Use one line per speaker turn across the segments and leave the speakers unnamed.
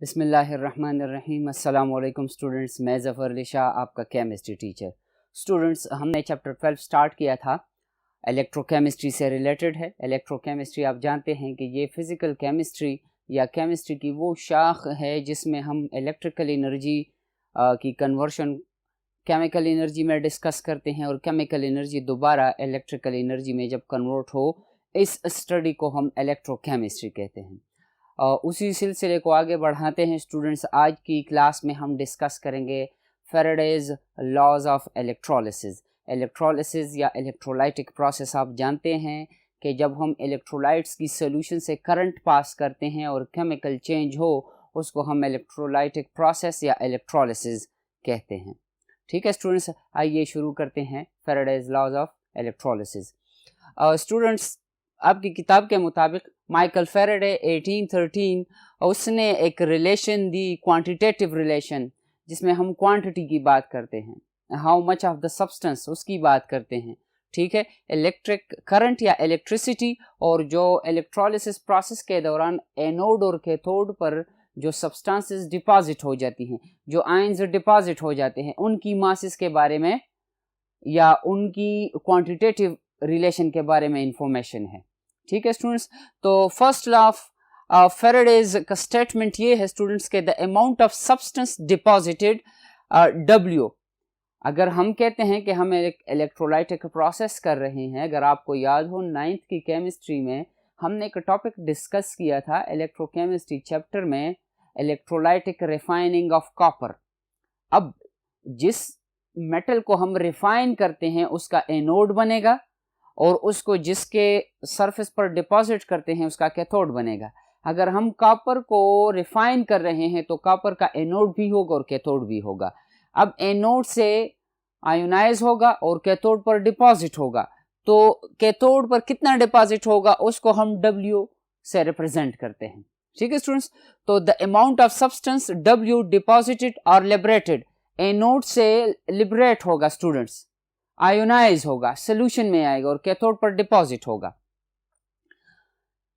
बिस्मिल्लाहिर्रहमानिर्रहीम। अस्सलाम वालेकुम स्टूडेंट्स, मैं ज़फ़र अली शाह आपका केमिस्ट्री टीचर। स्टूडेंट्स, हमने चैप्टर 12 स्टार्ट किया था, इलेक्ट्रोकेमिस्ट्री से रिलेटेड है। इलेक्ट्रोकेमिस्ट्री आप जानते हैं कि ये फ़िज़िकल केमिस्ट्री या केमिस्ट्री की वो शाख है जिसमें हम इलेक्ट्रिकल एनर्जी की कन्वर्शन केमिकल एनर्जी में डिस्कस करते हैं और केमिकल एनर्जी दोबारा इलेक्ट्रिकल एनर्जी में जब कन्वर्ट हो, इस स्टडी को हम इलेक्ट्रोकेमिस्ट्री कहते हैं। उसी सिलसिले को आगे बढ़ाते हैं स्टूडेंट्स। आज की क्लास में हम डिस्कस करेंगे Faraday's laws of electrolysis. Electrolysis या इलेक्ट्रोलाइटिक प्रोसेस आप जानते हैं कि जब हम इलेक्ट्रोलाइट्स की सोल्यूशन से करंट पास करते हैं और केमिकल चेंज हो, उसको हम इलेक्ट्रोलाइटिक प्रोसेस या इलेक्ट्रोलिसिस कहते हैं। ठीक है स्टूडेंट्स, आइए शुरू करते हैं Faraday's laws of electrolysis. Students, आपकी किताब के मुताबिक माइकल फैराडे 1813 उसने एक रिलेशन दी, क्वांटिटेटिव रिलेशन, जिसमें हम क्वांटिटी की बात करते हैं, how much of the substance उसकी बात करते हैं। ठीक है, इलेक्ट्रिक करंट या इलेक्ट्रिसिटी और जो इलेक्ट्रोलिसिस प्रोसेस के दौरान एनोड और कैथोड पर जो सब्सटेंसेस डिपॉजिट हो जाती हैं, जो आयंस डिपॉजिट हो जाते हैं, उनकी मासेस के बारे में या उनकी क्वांटिटेटिव रिलेशन के बारे में इंफॉर्मेशन है। ठीक है स्टूडेंट्स, तो फर्स्ट लॉ ऑफ फैराडेज का स्टेटमेंट ये है स्टूडेंट्स के the amount of substance deposited W। अगर हम कहते हैं कि हम एक इलेक्ट्रोलाइटिक प्रोसेस कर रहे हैं, अगर आपको याद हो 9th की केमिस्ट्री में हमने एक टॉपिक डिस्कस किया था इलेक्ट्रोकेमिस्ट्री चैप्टर में, इलेक्ट्रोलाइटिक रिफाइनिंग ऑफ कॉपर। अब जिस मेटल को हम रिफाइन करते हैं उसका एनोड बनेगा और उसको जिसके सरफेस पर डिपॉजिट करते हैं उसका कैथोड बनेगा। अगर हम कॉपर को रिफाइन कर रहे हैं तो कॉपर का एनोड भी होगा और कैथोड भी होगा। अब एनोड से आयोनाइज होगा और कैथोड पर डिपॉजिट होगा, तो कैथोड पर कितना डिपॉजिट होगा उसको हम W से रिप्रेजेंट करते हैं। ठीक है स्टूडेंट्स, तो the amount of substance W deposited और लिबरेटेड, एनोड से लिबरेट होगा स्टूडेंट्स, आयोनाइज होगा, सोल्यूशन में आएगा और कैथोड पर डिपॉजिट होगा।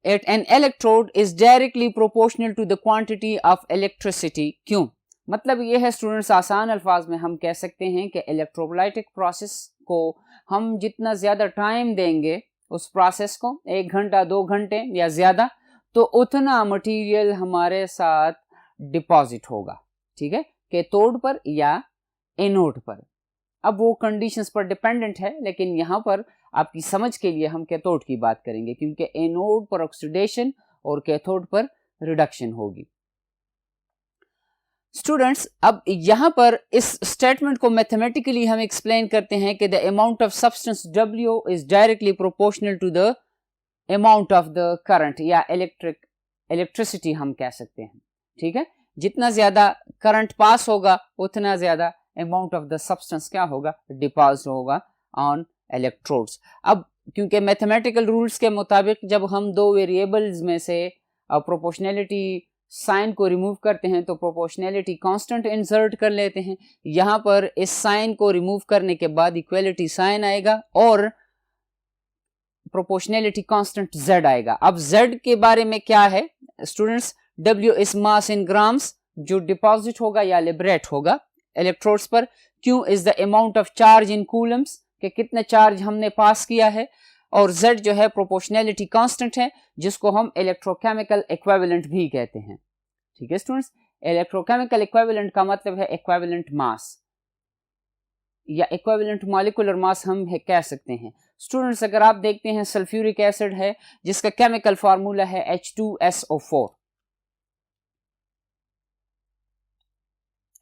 An electrode is directly proportional to the quantity of electricity. क्यों? मतलब ये है स्टूडेंट्स, आसान अल्फाज में हम कह सकते हैं कि इलेक्ट्रोलाइटिक प्रोसेस को हम जितना ज्यादा टाइम देंगे उस प्रोसेस को, 1 घंटा 2 घंटे या ज्यादा, तो उतना मटेरियल हमारे साथ डिपॉजिट होगा। ठीक है, कैथोड पर या एनोड पर। अब वो कंडीशंस पर डिपेंडेंट है, लेकिन यहाँ पर आपकी समझ के लिए हम कैथोड की बात करेंगे क्योंकि एनोड पर ऑक्सीडेशन और कैथोड पर रिडक्शन होगी। स्टूडेंट्स, अब यहाँ पर इस स्टेटमेंट को मैथमेटिकली हम एक्सप्लेन करते हैं कि the amount of substance W is directly proportional to the amount of the current या इलेक्ट्रिसिटी हम कह सकते हैं। ठीक है, जितना ज्यादा करंट पास होगा उतना ज्यादा अमाउंट ऑफ द सब्सटेंस क्या होगा, डिपॉजिट होगा ऑन इलेक्ट्रोड्स। अब क्योंकि मैथमेटिकल रूल्स के मुताबिक जब हम दो वेरिएबल्स में से प्रोपोर्शनैलिटी साइन को रिमूव करते हैं तो प्रोपोर्शनैलिटी कांस्टेंट इंसर्ट कर लेते हैं। यहाँ पर इस साइन को रिमूव करने के बाद इक्वलिटी साइन आएगा और प्रोपोर्शनैलिटी कांस्टेंट Z आएगा। अब Z के बारे में क्या है students, W is mass in grams, जो डिपॉजिट होगा या लिबरेट होगा इलेक्ट्रोड्स पर। Q is the amount of charge in Coulomb's, कि कितने चार्ज हमने पास किया है, और Z जो है प्रोपोर्शनैलिटी कांस्टेंट है, जिसको हम इलेक्ट्रोकेमिकल इक्विवेलेंट भी कहते हैं। ठीक है स्टूडेंट्स, इलेक्ट्रोकेमिकल इक्विवेलेंट का मतलब है इक्विवेलेंट मास या इक्विवेलेंट मॉलिक्यूलर मास हम कह सकते हैं। स्टूडेंट्स, अगर आप देखते हैं सल्फ्यूरिक एसिड है जिसका केमिकल फार्मूला है H2SO4।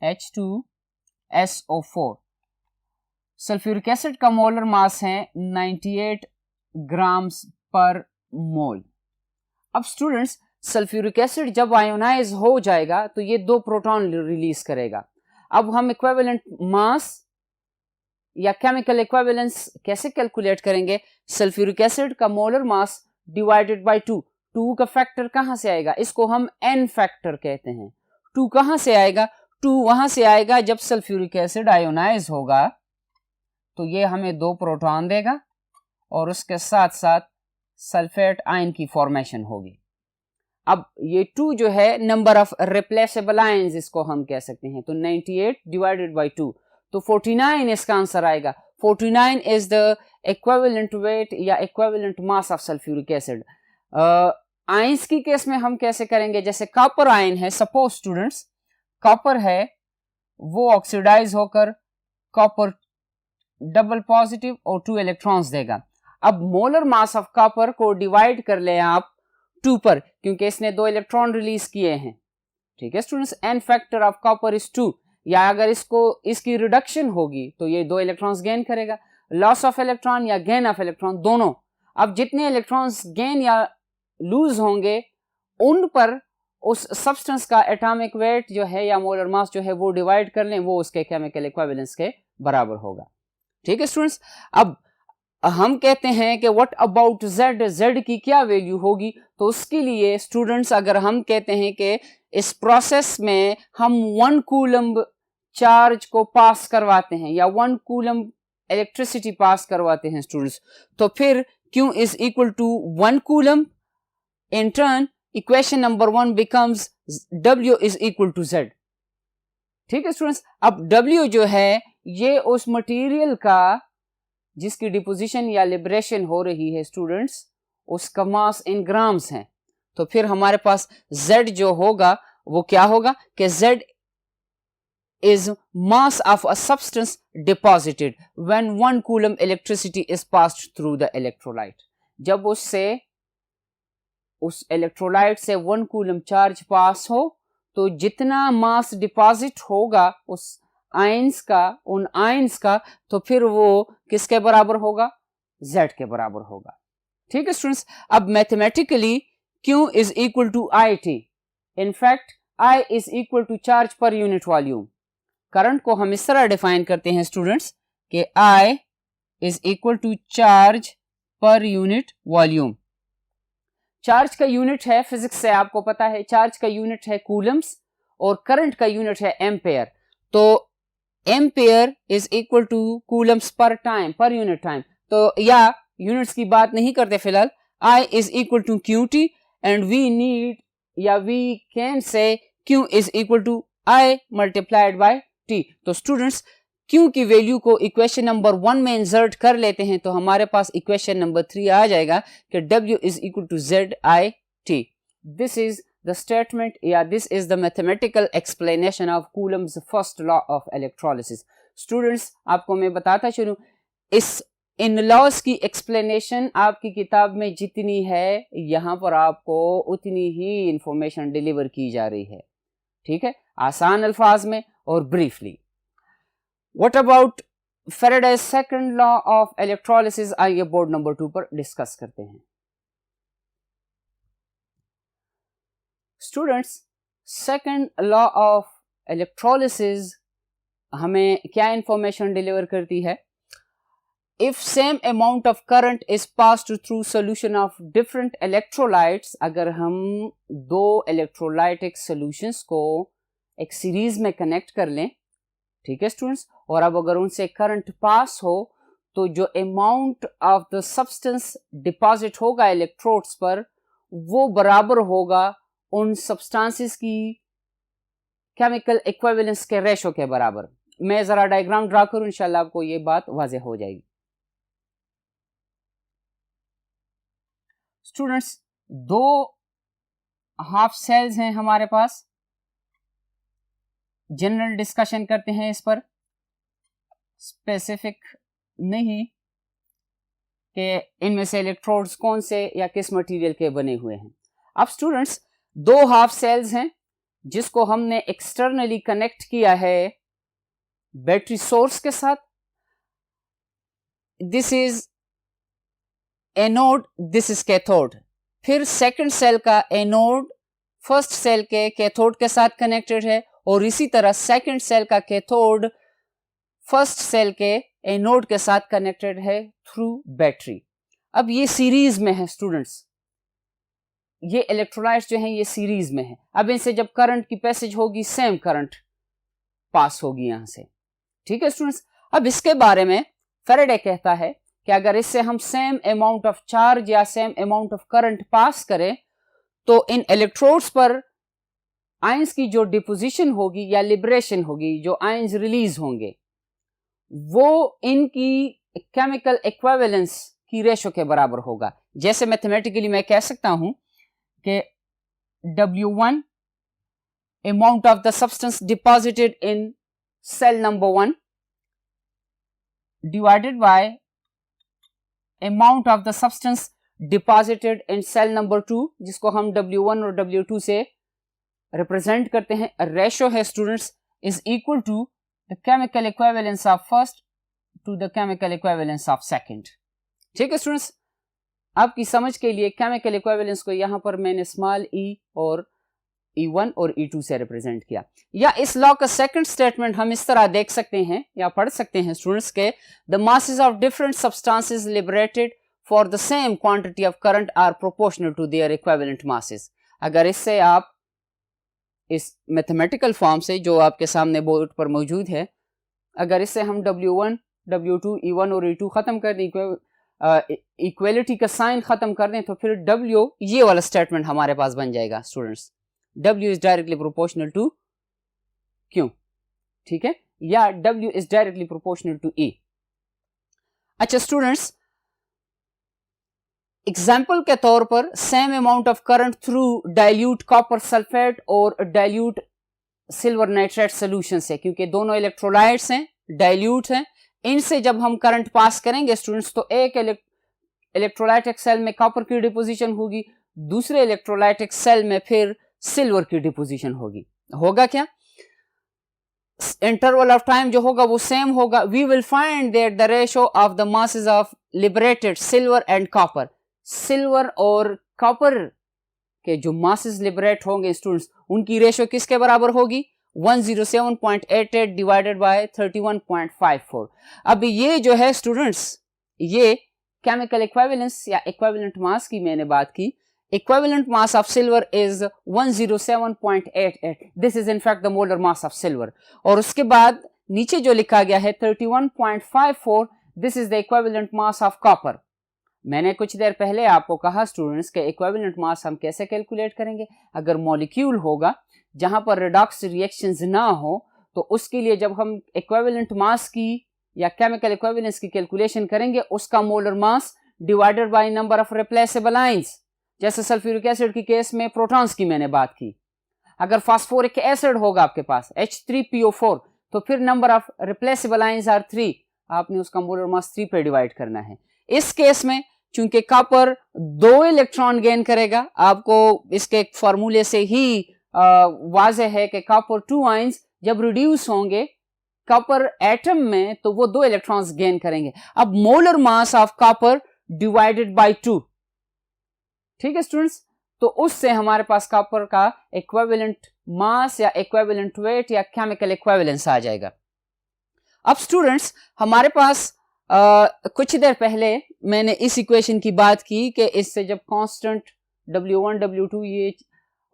H2SO4 सल्फ्यूरिक एसिड का मोलर मास है 98 ग्राम्स पर मोल। अब स्टूडेंट्स, सल्फ्यूरिक एसिड जब आयोनाइज हो जाएगा तो ये 2 प्रोटॉन रिलीज करेगा। अब हम इक्विवेलेंट मास या केमिकल इक्विवेलेंस कैसे कैलकुलेट करेंगे? सल्फ्यूरिक एसिड का मोलर मास डिवाइडेड बाय 2 का फैक्टर कहां से आएगा? इसको हम N फैक्टर कहते हैं। 2 कहां से आएगा? 2 वहां से आएगा जब सल्फ्यूरिक एसिड आयोनाइज होगा तो ये हमें 2 प्रोटॉन देगा और उसके साथ साथ सल्फेट आयन की फॉर्मेशन होगी। अब ये 2 जो है नंबर ऑफ रिप्लेसेबल आयंस इसको हम कह सकते हैं, तो 98 डिवाइडेड बाय 2, तो 49 इसका आंसर आएगा। 49 इज द इक्विवेलेंट वेट या equivalent mass of sulphuric acid. Ions की केस में हम कैसे करेंगे, जैसे कॉपर आयन है, सपोज स्टूडेंट्स कॉपर है, वो ऑक्सीडाइज होकर कॉपर डबल पॉजिटिव और 2 इलेक्ट्रॉन्स देगा। अब मोलर मास ऑफ कॉपर को डिवाइड कर ले आप 2 पर, क्योंकि इसने 2 इलेक्ट्रॉन रिलीज किए हैं, ठीक है students. N factor of copper is 2, या अगर इसकी रिडक्शन होगी तो ये 2 इलेक्ट्रॉन्स गेन करेगा, लॉस ऑफ इलेक्ट्रॉन या गेन ऑफ इलेक्ट्रॉन दोनों। अब जितने इलेक्ट्रॉन्स गेन या लूज होंगे उन पर उस सब्सटेंस का एटॉमिक वेट जो है या मोलर मास जो है वो डिवाइड कर लें, वो उसके केमिकल इक्विवेलेंस के बराबर होगा, ठीक है स्टूडेंट्स। अब हम कहते हैं कि व्हाट अबाउट जेड, जेड की क्या वैल्यू होगी, तो उसके लिए स्टूडेंट्स अगर हम कहते हैं कि इस प्रोसेस में हम 1 कूलम्ब चार्ज को पास करवाते हैं या 1 कूलम्ब इलेक्ट्रिसिटी पास करवाते हैं स्टूडेंट्स, तो फिर Q is equal to 1 coulomb. In turn, equation number 1 becomes W is equal to Z, ठीक है स्टूडेंट्स। अब W जो है ये उस मटेरियल का जिसकी डिपोजिशन या लिबरेशन हो रही है स्टूडेंट्स, उसका मास इन ग्राम्स है, तो फिर हमारे पास Z जो होगा वो क्या होगा कि Z is mass of a substance deposited when 1 coulomb electricity is passed through the electrolyte। जब उस इलेक्ट्रोलाइट से 1 कूलम चार्ज पास हो तो जितना मास डिपॉजिट होगा उस आयंस का, उन आयंस का, तो फिर वो किसके बराबर होगा, Z के बराबर होगा, ठीक है स्टूडेंट्स। अब mathematically Q is equal to IT, in fact I is equal to charge per unit volume. Current को हम इस तरह डिफाइन करते हैं स्टूडेंट्स कि I is equal to charge per unit volume. Charge का यूनिट है, फिजिक्स से आपको पता है, चार्ज का यूनिट है कूलम्स और करंट का यूनिट है एम्पेयर। तो ampere is equal to coulombs per time, per unit time. तो या यूनिट्स की बात नहीं करते फिलहाल, I is equal to QT and we need या we can say Q is equal to I multiplied by T। तो स्टूडेंट्स Q की वैल्यू को इक्वेशन नंबर 1 में इंसर्ट कर लेते हैं तो हमारे पास इक्वेशन नंबर 3 आ जाएगा कि W is equal to ZIT। This is the statement या this is the mathematical explanation of coulomb's first law of electrolysis. Students आपको मैं बताता चलूं, इन लॉज की एक्सप्लेनेशन आपकी किताब में जितनी है यहाँ पर आपको उतनी ही इंफॉर्मेशन डिलीवर की जा रही है, ठीक है, आसान अल्फाज में और briefly. What about Faraday's second law of electrolysis? आइए बोर्ड नंबर 2 पर डिस्कस करते हैं। Students second law of electrolysis हमें क्या इंफॉर्मेशन डिलीवर करती है? If same amount of current is passed through solution of different electrolytes, अगर हम 2 इलेक्ट्रोलाइटिक सॉल्यूशंस को एक सीरीज में कनेक्ट कर लें, ठीक है स्टूडेंट्स, और अब अगर उनसे करंट पास हो तो जो amount of the substance deposit होगा इलेक्ट्रोड्स पर वो बराबर होगा उन सब्सटेंसेस की केमिकल इक्विवेलेंस के रेशो के बराबर। मैं जरा डायग्राम ड्रा करूं, इंशाल्लाह आपको ये बात वाज़ेह हो जाएगी। स्टूडेंट्स 2 हाफ सेल्स हैं हमारे पास, जनरल डिस्कशन करते हैं इस पर, स्पेसिफिक नहीं कि इनमें से इलेक्ट्रोड्स कौन से या किस मटेरियल के बने हुए हैं। अब स्टूडेंट्स 2 हाफ सेल्स हैं जिसको हमने एक्सटर्नली कनेक्ट किया है बैटरी सोर्स के साथ। This is anode, this is cathode. फिर सेकंड सेल का एनोड फर्स्ट सेल के कैथोड के साथ कनेक्टेड है और इसी तरह सेकंड सेल का कैथोड फर्स्ट सेल के एनोड के साथ कनेक्टेड है थ्रू बैटरी। अब ये सीरीज में है स्टूडेंट्स, ये इलेक्ट्रोलाइट्स जो हैं ये सीरीज में है। अब इनसे जब करंट की पैसेज होगी सेम करंट पास होगी यहां से, ठीक है स्टूडेंट्स। अब इसके बारे में फैराडे कहता है कि अगर इससे हम सेम अमाउंट ऑफ चार्ज या same amount of current pass करें तो इन इलेक्ट्रोड्स पर आयंस की जो डिपोजिशन होगी या लिबरेशन होगी, जो आयंस रिलीज होंगे, वो इनकी केमिकल इक्विवेलेंस की रेशो के बराबर होगा। जैसे मैथमेटिकली मैं कह सकता हूं कि W1 amount of the substance deposited in cell number 1 divided by amount of the substance deposited in cell number 2, जिसको हम W1 और W2 से रिप्रेजेंट करते हैं। रेशो है students is equal to the chemical equivalence of first to the chemical equivalence of second. ठीक है students, आपकी समझ के लिए केमिकल इक्विवेलेंस को यहां पर मैंने स्मॉल ई और E1 और E2 से रिप्रेजेंट किया। या इस लॉ का सेकंड स्टेटमेंट हम इस तरह देख सकते हैं या पढ़ सकते हैं स्टूडेंट्स के the masses of different substances liberated for the same quantity of current are proportional to their equivalent masses. अगर इससे आप इस मैथमेटिकल फॉर्म से जो आपके सामने बोर्ड पर मौजूद है, अगर इससे हम W1, W2, E1 और E2 खत्म कर दें, इक्वलिटी का साइन खत्म कर दें, तो फिर W ये वाला स्टेटमेंट हमारे पास बन जाएगा students, W is directly proportional to Q, ठीक है, या W is directly proportional to E। अच्छा स्टूडेंट्स, एग्जाम्पल के तौर पर same amount of current through dilute copper sulphate और डाइल्यूट सिल्वर नाइट्रेट सोल्यूशन से, क्योंकि दोनों इलेक्ट्रोलाइट्स हैं, डाइल्यूट हैं, इनसे जब हम करंट पास करेंगे स्टूडेंट्स, तो एक इलेक्ट्रोलाइटिक सेल में कॉपर की डिपोजिशन होगी, दूसरे इलेक्ट्रोलाइटिक सेल में फिर सिल्वर की डिपोजिशन होगी। होगा क्या? इंटरवल ऑफ टाइम जो होगा वो सेम होगा। We will find that the ratio of the masses of liberated silver and copper, silver और कॉपर के जो मासेस लिबरेट होंगे स्टूडेंट्स, उनकी रेशो किसके बराबर होगी? 107.88 डिवाइडेड बाय 31.54। अब ये जो है स्टूडेंट्स, ये केमिकल इक्विवेलेंस या इक्विवेलेंट मास की मैंने बात की। Equivalent mass of silver is 107.88. This is in fact the molar mass of silver. और उसके बाद नीचे जो लिखा गया है 31.54, this is the equivalent mass of copper. मैंने कुछ देर पहले आपको कहा स्टूडेंट्स के equivalent mass हम कैसे कैलकुलेट करेंगे? अगर मॉलिक्यूल होगा जहां पर रिडॉक्स रिएक्शंस ना हो, तो उसके लिए जब हम equivalent mass की या केमिकल इक्विवेलेंस की कैलकुलेशन करेंगे, उसका molar mass divided by number of replaceable ions. जैसे सल्फ्यूरिक एसिड की केस में प्रोटॉन्स की मैंने बात की। अगर फास्फोरिक एसिड होगा आपके पास H3PO4, तो फिर number of replaceable ions are 3, आपने उसका मोलर मास 3 पे डिवाइड करना है। इस केस में चूंकि कॉपर 2 इलेक्ट्रॉन गेन करेगा, आपको इसके एक फॉर्मूले से ही वाज़ेह है कि कॉपर 2 आयंस जब रिड्यूस होंगे कॉपर एटम में, तो वो 2 इलेक्ट्रॉन्स गेन करेंगे। अब molar mass of copper divided by 2, ठीक है स्टूडेंट्स, तो उससे हमारे पास कॉपर का इक्विवेलेंट मास या इक्विवेलेंट वेट या केमिकल इक्विवेलेंस आ जाएगा। अब स्टूडेंट्स, हमारे पास कुछ देर पहले मैंने इस इक्वेशन की बात की कि इससे जब कांस्टेंट W1, W2 ये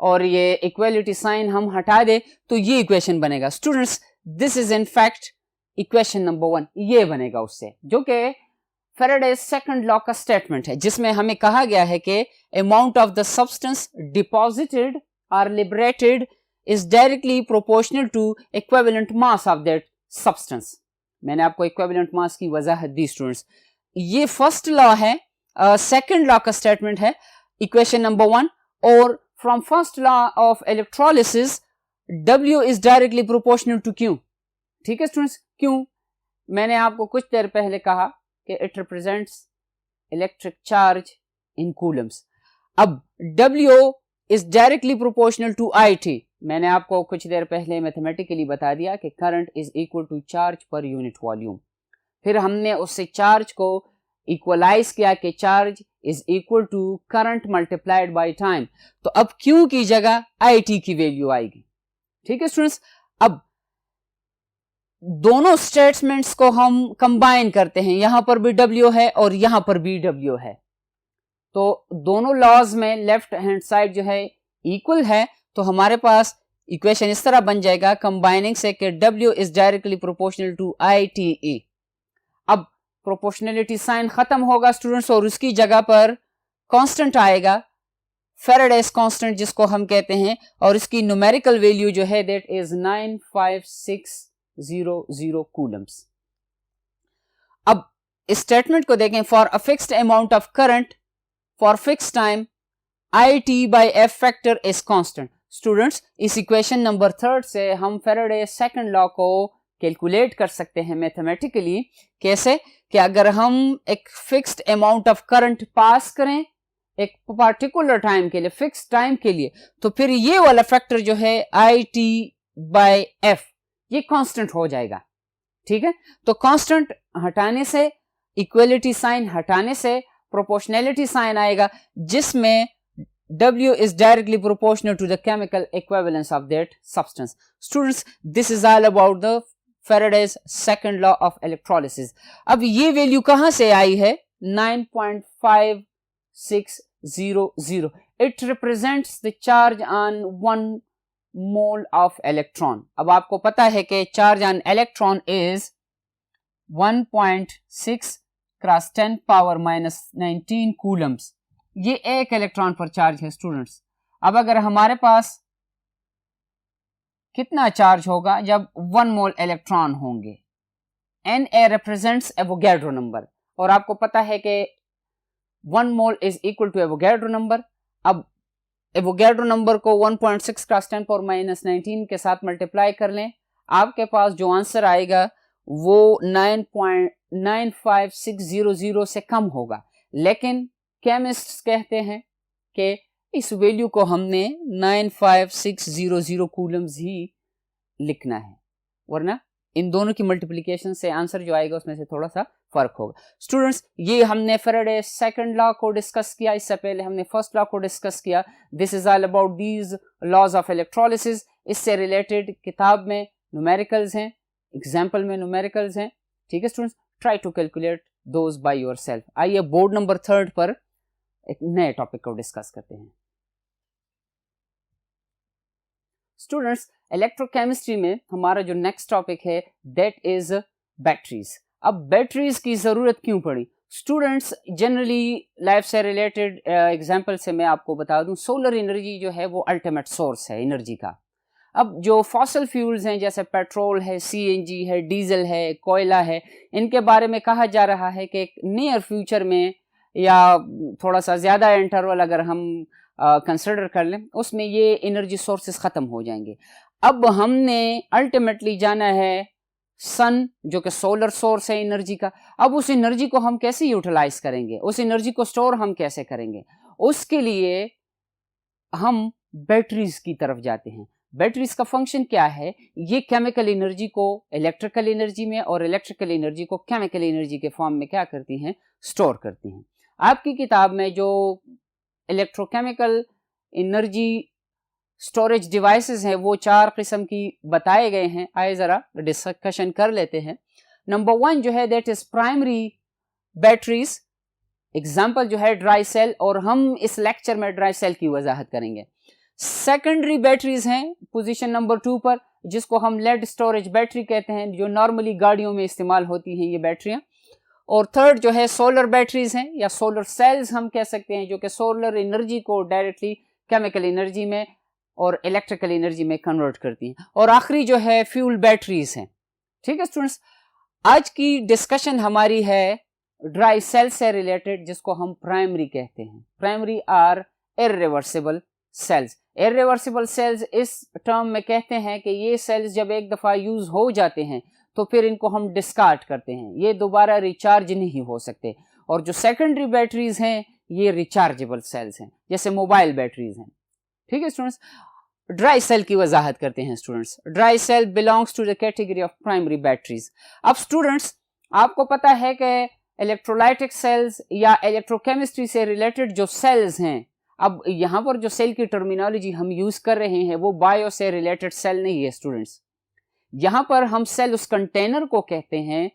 और ये इक्वलिटी साइन हम हटा दे, तो ये इक्वेशन बनेगा students. This is in fact equation number 1, ये बनेगा उससे, जो कि फैराडेज सेकंड लॉ का स्टेटमेंट है, जिसमें हमें कहा गया है कि amount of the substance deposited और liberated is directly proportional to equivalent mass of that substance. मैंने आपको इक्विवेलेंट मास की वजाहत दी स्टूडेंट्स। ये फर्स्ट लॉ है, सेकंड लॉ का स्टेटमेंट है, इक्वेशन नंबर 1। और from first law of electrolysis W is directly proportional to Q। ठीक है स्टूडेंट्स, क्यों? मैंने आपको कुछ देर पहले कहा कि it represents electric charge in coulombs. अब W is directly proportional to IT। मैंने आपको कुछ देर पहले मैथमेटिकली बता दिया कि current is equal to charge per unit volume. फिर हमने उससे चार्ज को इक्वलाइज किया कि charge is equal to current multiplied by time. तो अब Q की जगह IT की वैल्यू आएगी। ठीक है स्टूडेंट्स, अब दोनों स्टेटमेंट्स को हम कंबाइन करते हैं, यहां पर भी W है और यहां पर भी W है, तो दोनों लॉज में लेफ्ट हैंड साइड जो है इक्वल है, तो हमारे पास इक्वेशन इस तरह बन जाएगा कंबाइनिंग से कि W is directly proportional to ITE। अब प्रोपोर्शनलिटी साइन खत्म होगा स्टूडेंट्स और उसकी जगह पर कांस्टेंट आएगा फेराडेस कांस्टेंट जिसको हम कहते हैं, और इसकी न्यूमेरिकल वैल्यू जो है दैट इज 95600 कूलम्स। अब स्टेटमेंट को देखें, for a fixed amount of current for fixed time IT by F factor is constant. Students, इस इक्वेशन नंबर 3 से हम फेराडे सेकंड लॉ को कैलकुलेट कर सकते हैं मैथमेटिकली। कैसे? कि अगर हम एक fixed amount of current pass करें एक पार्टिकुलर टाइम के लिए, फिक्स टाइम के लिए, तो फिर ये वाला फैक्टर जो है IT by F ये कांस्टेंट हो जाएगा। ठीक है, तो कांस्टेंट हटाने से, इक्वलिटी साइन हटाने से प्रोपोर्शनैलिटी साइन आएगा, जिसमें W is directly proportional to the chemical equivalence of that substance. Students, this is all about the Faraday's second law of electrolysis. अब ये वैल्यू कहां से आई है? 9.5600. It represents the charge on 1 mole of electron. अब आपको पता है कि charge on electron is 1.6 cross 10 power -19 Coulomb's. ये एक इलेक्ट्रॉन पर चार्ज है स्टूडेंट्स। अब अगर हमारे पास कितना चार्ज होगा जब 1 मोल इलेक्ट्रॉन होंगे? Na रिप्रेजेंट्स एवोगैड्रो नंबर, और आपको पता है कि 1 mole is equal to Avogadro number. अब एवोगैड्रो नंबर को 1.6 क्रॉस 10 पावर -19 के साथ मल्टीप्लाई कर लें, आपके पास जो आंसर आएगा वो 9.95600 से कम होगा। लेकिन केमिस्ट्स कहते हैं कि इस वैल्यू को हमने 95600 कूलम्स ही लिखना है, वरना इन दोनों की मल्टीप्लिकेशन से आंसर जो आएगा उसमें से थोड़ा सा फर्क होगा। स्टूडेंट्स, ये हमने फेराडे सेकंड लॉ को डिस्कस किया, इससे पहले हमने फर्स्ट लॉ को डिस्कस किया। This is all about these laws of electrolysis. इससे रिलेटेड किताब में न्यूमेरिकल्स हैं, एग्जाम्पल में न्यूमेरिकल्स हैं। ठीक है students, try to calculate those by yourself. आइए बोर्ड नंबर 3 पर एक नए टॉपिक को डिस्कस करते हैं। स्टूडेंट्स, इलेक्ट्रोकेमिस्ट्री में हमारा जो नेक्स्ट टॉपिक है दैट इज बैटरीज। अब बैटरीज की जरूरत क्यों पड़ी? स्टूडेंट्स, जनरली लाइफ से रिलेटेड एग्जांपल से मैं आपको बता दूं, सोलर एनर्जी जो है वो अल्टीमेट सोर्स है एनर्जी का। अब जो फॉसल फ्यूल्स हैं जैसे पेट्रोल है, CNG है, डीजल है, कोयला है, इनके बारे में कहा जा रहा है कि नियर फ्यूचर में या थोड़ा सा ज़्यादा इंटरवल अगर हम कंसिडर कर लें, उसमें ये एनर्जी सोर्सेस ख़त्म हो जाएंगे। अब हमने अल्टीमेटली जाना है सन, जो कि सोलर सोर्स है एनर्जी का। अब उस एनर्जी को हम कैसे यूटिलाइज करेंगे, उस एनर्जी को स्टोर हम कैसे करेंगे? उसके लिए हम बैटरीज की तरफ जाते हैं। बैटरीज का फंक्शन क्या है? ये केमिकल एनर्जी को इलेक्ट्रिकल एनर्जी में और इलेक्ट्रिकल एनर्जी को केमिकल एनर्जी के फॉर्म में क्या करती हैं? स्टोर करती हैं। आपकी किताब में जो इलेक्ट्रोकेमिकल एनर्जी स्टोरेज डिवाइसेस हैं वो 4 किस्म की बताए गए हैं। आइए जरा डिस्कशन कर लेते हैं। नंबर 1 जो है that is primary batteries, example जो है ड्राई सेल, और हम इस लेक्चर में ड्राई सेल की वजाहत करेंगे। सेकेंडरी बैटरीज हैं पोजीशन नंबर 2 पर, जिसको हम लेड स्टोरेज बैटरी कहते हैं, जो नॉर्मली गाड़ियों में इस्तेमाल होती हैं ये बैटरियां। और थर्ड जो है सोलर बैटरीज हैं या सोलर सेल्स हम कह सकते हैं, जो कि सोलर एनर्जी को डायरेक्टली केमिकल एनर्जी में और इलेक्ट्रिकल एनर्जी में कन्वर्ट करती हैं। और आखिरी जो है फ्यूल बैटरीज हैं। ठीक है स्टूडेंट्स, आज की डिस्कशन हमारी है ड्राई सेल से रिलेटेड, जिसको हम प्राइमरी कहते हैं। Primary are irreversible cells. Irreversible cells इस टर्म में कहते हैं कि ये सेल्स जब एक दफ़ा यूज हो जाते हैं तो फिर इनको हम डिस्कार्ड करते हैं, ये दोबारा रिचार्ज नहीं हो सकते। और जो सेकेंडरी बैटरीज हैं ये रिचार्जेबल सेल्स हैं, जैसे मोबाइल बैटरीज हैं। ठीक है स्टूडेंट्स, ड्राई सेल की वजाहत करते हैं students. Dry cell belongs to the category of primary batteries. अब स्टूडेंट्स, आपको पता है कि इलेक्ट्रोलाइटिक सेल्स या इलेक्ट्रोकेमिस्ट्री से रिलेटेड जो सेल्स हैं, अब यहाँ पर जो सेल की टर्मिनोलॉजी हम यूज कर रहे हैं वो बायो से रिलेटेड सेल नहीं है स्टूडेंट्स। यहाँ पर हम सेल उस कंटेनर को कहते हैं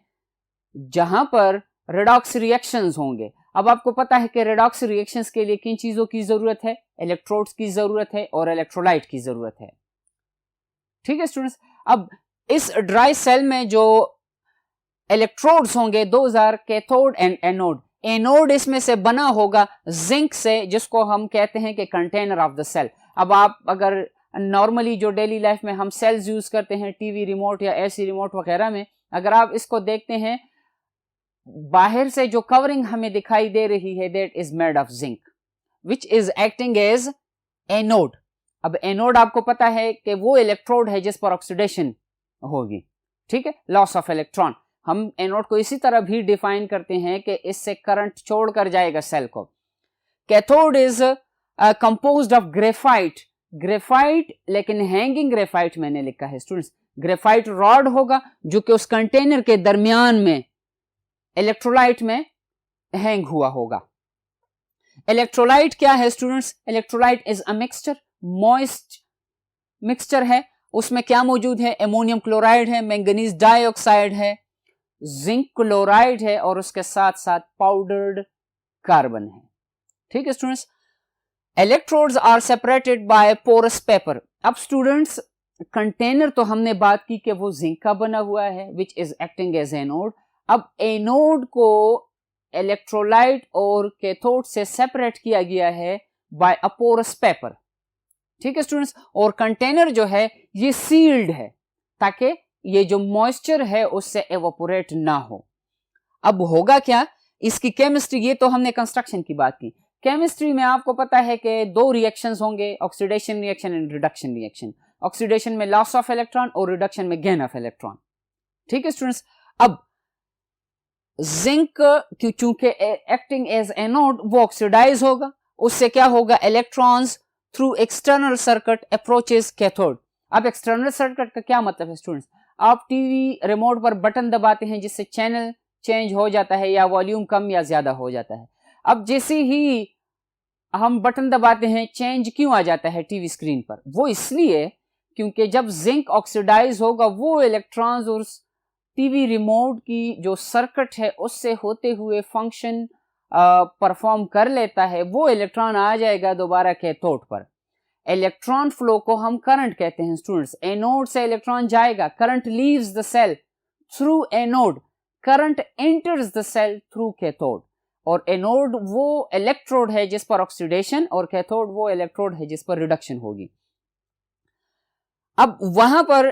जहां पर रेडॉक्स रिएक्शंस होंगे। अब आपको पता है कि रेडॉक्स रिएक्शंस के लिए किन चीजों की जरूरत है? इलेक्ट्रोड्स की जरूरत है और इलेक्ट्रोलाइट की जरूरत है। ठीक है स्टूडेंट्स, अब इस ड्राई सेल में जो इलेक्ट्रोड्स होंगे those are cathode and anode. Anode इसमें से बना होगा जिंक से, जिसको हम कहते हैं कि कंटेनर ऑफ द सेल। अब आप अगर नॉर्मली जो डेली लाइफ में हम सेल्स यूज करते हैं टीवी रिमोट या एसी रिमोट वगैरह में, अगर आप इसको देखते हैं बाहर से जो कवरिंग हमें दिखाई दे रही है that is made of zinc which is acting as anode. अब एनोड आपको पता है कि वो इलेक्ट्रोड है जिस पर ऑक्सीडेशन होगी, ठीक है, लॉस ऑफ इलेक्ट्रॉन। हम एनोड को इसी तरह भी डिफाइन करते हैं कि इससे करंट छोड़कर जाएगा सेल को। Cathode is composed of graphite, graphite लेकिन हैंगिंग ग्रेफाइट मैंने लिखा है स्टूडेंट्स। ग्रेफाइट रॉड होगा जो कि उस कंटेनर के दरमियान में इलेक्ट्रोलाइट में हैंग हुआ होगा। इलेक्ट्रोलाइट क्या है students? Electrolyte is a mixture, moist mixture है। उसमें क्या मौजूद है? एमोनियम क्लोराइड है, मैंगनीज डाइऑक्साइड है, जिंक क्लोराइड है और उसके साथ साथ पाउडर्ड कार्बन है। ठीक है students. Electrodes are separated by porous paper. अब स्टूडेंट्स कंटेनर तो हमने बात की कि वो जिंक का बना हुआ है which is acting as anode. अब एनोड को इलेक्ट्रोलाइट और कैथोड से सेपरेट किया गया है बाय अ पोरस पेपर। ठीक है स्टूडेंट्स। और कंटेनर जो है ये सील्ड है ताकि ये जो मॉइस्चर है उससे एवोपोरेट ना हो। अब होगा क्या इसकी केमिस्ट्री, ये तो हमने कंस्ट्रक्शन की बात की। केमिस्ट्री में आपको पता है कि दो रिएक्शंस होंगे, oxidation reaction and reduction reaction. Oxidation में लॉस ऑफ इलेक्ट्रॉन और रिडक्शन में गेन ऑफ इलेक्ट्रॉन। ठीक है स्टूडेंट्स। अब जिंक चूंकि एक्टिंग एज एनोड वो ऑक्सीडाइज होगा, उससे क्या होगा? Electrons through external circuit approaches cathode. अब एक्सटर्नल सर्किट का क्या मतलब है स्टूडेंट्स? आप टीवी रिमोट पर बटन दबाते हैं जिससे चैनल चेंज हो जाता है या वॉल्यूम कम या ज्यादा हो जाता है। अब जैसे ही हम बटन दबाते हैं चेंज क्यों आ जाता है टीवी स्क्रीन पर? वो इसलिए क्योंकि जब जिंक ऑक्सीडाइज होगा वो इलेक्ट्रॉन्स और टीवी रिमोट की जो सर्किट है उससे होते हुए फंक्शन परफॉर्म कर लेता है, वो इलेक्ट्रॉन आ जाएगा दोबारा कैथोड पर। इलेक्ट्रॉन फ्लो को हम करंट कहते हैं स्टूडेंट्स। एनोड से इलेक्ट्रॉन जाएगा, current leaves the cell through anode, current enters the cell through cathode. और एनोड वो इलेक्ट्रोड है जिस पर ऑक्सीडेशन और कैथोड वो इलेक्ट्रोड है जिस पर रिडक्शन होगी। अब वहां पर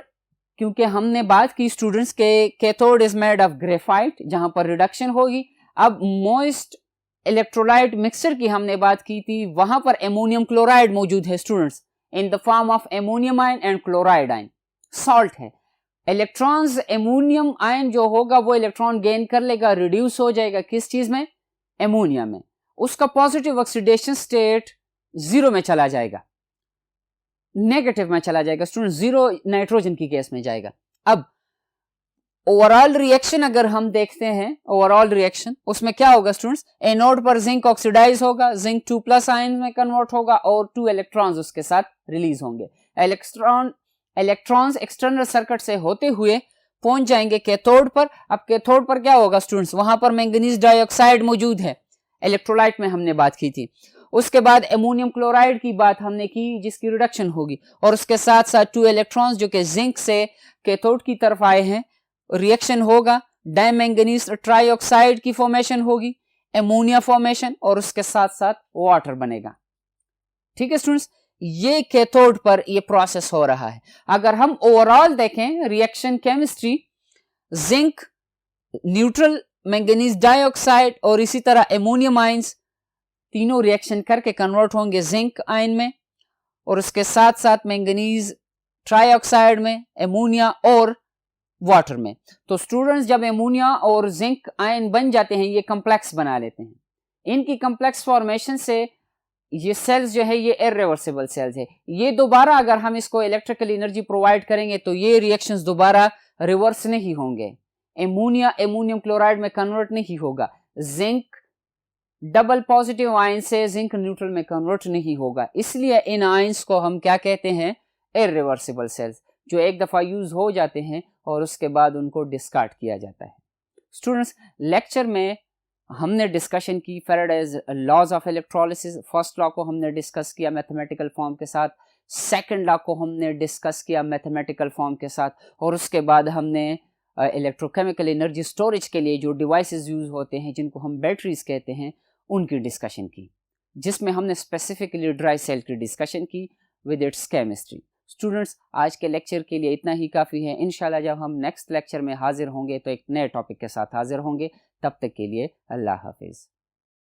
क्योंकि हमने बात की स्टूडेंट्स के cathode is made of graphite जहां पर रिडक्शन होगी। अब मॉइस्ट इलेक्ट्रोलाइट मिक्सचर की हमने बात की थी, वहां पर एमोनियम क्लोराइड मौजूद है students in the form of ammonium ion and chloride ion, salt है। इलेक्ट्रॉन्स एमोनियम आयन जो होगा वो इलेक्ट्रॉन गेन कर लेगा, रिड्यूस हो जाएगा किस चीज में? एमोनिया में। उसका पॉजिटिव ऑक्सीडेशन स्टेट जीरो में चला जाएगा, नेगेटिव में चला जाएगा स्टूडेंट, जीरो नाइट्रोजन की केस में जाएगा। अब ओवरऑल रिएक्शन अगर हम देखते हैं, ओवरऑल रिएक्शन उसमें क्या होगा स्टूडेंट्स? एनोड पर जिंक ऑक्सीडाइज होगा, जिंक 2+ आयन में कन्वर्ट होगा और 2 इलेक्ट्रॉन्स उसके साथ रिलीज होंगे। इलेक्ट्रॉन्स एक्सटर्नल सर्किट से होते हुए पहुंच जाएंगे कैथोड पर। अब कैथोड पर क्या होगा स्टूडेंट्स? वहां पर मैंगनीज डाइऑक्साइड मौजूद है, इलेक्ट्रोलाइट में हमने बात की थी। उसके बाद एमोनियम क्लोराइड की बात हमने की जिसकी रिडक्शन होगी और उसके साथ साथ 2 इलेक्ट्रॉन्स जो कि जिंक से कैथोड की तरफ आए हैं, रिएक्शन होगा, डाइमैंगनीज ट्राइऑक्साइड की फॉर्मेशन होगी, एमोनिया फॉर्मेशन और उसके साथ साथ वाटर बनेगा। ठीक है स्टूडेंट्स, ये कैथोड पर ये प्रोसेस हो रहा है। अगर हम ओवरऑल देखें reaction chemistry, zinc neutral, manganese dioxide और इसी तरह एमोनियम आयंस तीनों रिएक्शन करके कन्वर्ट होंगे जिंक आयन में और उसके साथ साथ मैंगनीज ट्राइऑक्साइड में, एमोनिया और वाटर में। तो स्टूडेंट्स जब एमोनिया और जिंक आयन बन जाते हैं ये कॉम्प्लेक्स बना लेते हैं। इनकी कॉम्प्लेक्स फॉर्मेशन से ये सेल्स जो है ये इररिवर्सिबल सेल्स है। ये दोबारा अगर हम इसको इलेक्ट्रिकल एनर्जी प्रोवाइड करेंगे तो ये रिएक्शंस दोबारा रिवर्स नहीं होंगे। एमोनिया एमोनियम क्लोराइड में कन्वर्ट नहीं होगा, जिंक डबल पॉजिटिव आयन से जिंक न्यूट्रल में कन्वर्ट नहीं होगा। इसलिए इन आयंस को हम क्या कहते हैं? इररिवर्सिबल सेल्स, जो एक दफा यूज हो जाते हैं और उसके बाद उनको डिस्कार्ड किया जाता है। स्टूडेंट्स लेक्चर में हमने डिस्कशन की Faraday's laws of electrolysis. First law को हमने डिस्कस किया मैथमेटिकल फॉर्म के साथ, सेकंड लॉ को हमने डिस्कस किया मैथमेटिकल फॉर्म के साथ और उसके बाद हमने इलेक्ट्रोकेमिकल एनर्जी स्टोरेज के लिए जो डिवाइसेस यूज़ होते हैं जिनको हम बैटरीज कहते हैं उनकी डिस्कशन की, जिसमें हमने स्पेसिफिकली ड्राई सेल की डिस्कशन की विद इट्स केमिस्ट्री। स्टूडेंट्स, आज के लेक्चर के लिए इतना ही काफ़ी है। इंशाल्लाह जब हम नेक्स्ट लेक्चर में हाजिर होंगे तो एक नए टॉपिक के साथ हाजिर होंगे। तब तक के लिए अल्लाह हाफिज़।